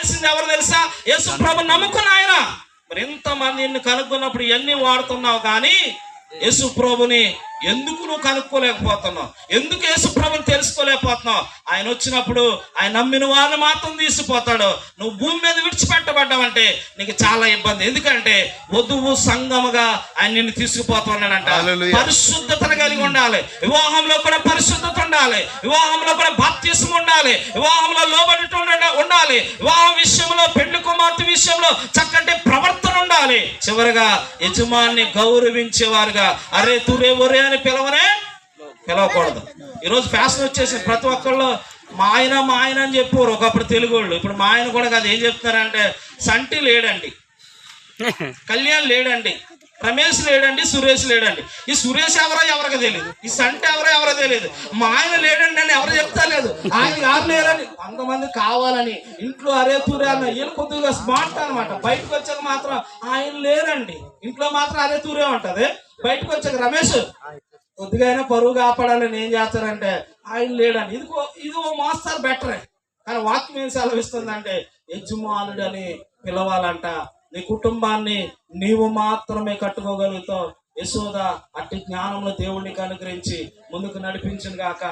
చేసింది ఎవరు తెలుసా? యేసు ప్రభు నమ్ముకున్న ఆయన. మరి ఇంతమంది నిన్ను కనుక్కున్నప్పుడు ఇవన్నీ వాడుతున్నావు, కానీ యేసు ప్రభుని ఎందుకు నువ్వు కనుక్కోలేకపోతున్నావు? ఎందుకు యేసు ప్రభుని తెలుసుకోలేకపోతున్నావు? ఆయన వచ్చినప్పుడు ఆయన నమ్మిన వారిని మాత్రం తీసిపోతాడు. నువ్వు భూమి మీద విడిచిపెట్టబడ్డావంటే నీకు చాలా ఇబ్బంది. ఎందుకంటే వధువు సంగముగా ఆయన నిన్ను తీసుకుపోతున్నాడంట. పరిశుద్ధతను కలిగి ఉండాలి. వివాహంలో కూడా పరిశుద్ధత ఉండాలి. వివాహంలో కూడా బాప్తిస్మం ఉండాలి. వివాహంలో లోబడి ఉండాలి. వివాహం విషయంలో, పెళ్లి కుమార్తె విషయంలో చక్కటి ప్రవర్తన ఉండాలి. చివరిగా యజమాన్ని గౌరవించేవారుగా అరే తురే ఒరే అని పిలవకూడదు. ఈరోజు ఫ్యాషన్ వచ్చేసి ప్రతి ఒక్కళ్ళు మా ఆయన అని చెప్పారు ఒకప్పుడు తెలుగు వాళ్ళు. ఇప్పుడు మా ఆయన కూడా కాదు, ఏం చెప్తున్నారంటే సంటి లేడండి, కళ్యాణ్ లేడండి, రమేష్ లేడండి, సురేష్ లేడండి. ఈ సురేష్ ఎవరికి తెలియదు, ఈ సంటి ఎవరో తెలియదు. మా ఆయన లేడండి అని ఎవరు చెప్తా లేదు. ఆయన ఎవరు లేరని కొంతమంది కావాలని ఇంట్లో అరే తూరే అన్న. వీళ్ళు కొద్దిగా స్మార్ట్ అనమాట. బయటకు వచ్చాక మాత్రం ఆయన లేరండి, ఇంట్లో మాత్రం అరే తూరే ఉంటది. బయటకు వచ్చాక రమేష్ కొద్దిగా అయినా పరువు కాపాడాలని ఏం చేస్తారంటే ఆయన లేడని. ఇది ఓ మాస్టర్ బెటరే. కానీ వాక్యం ఏం సెలవిస్తుందంటే యజమానుడు అని పిలవాలంట. నీ కుటుంబాన్ని నీవు మాత్రమే కట్టుకోగలుగుతావు. యశోద అట్టి జ్ఞానంలో దేవుడికి అనుగ్రహించి ముందుకు నడిపించును గాక.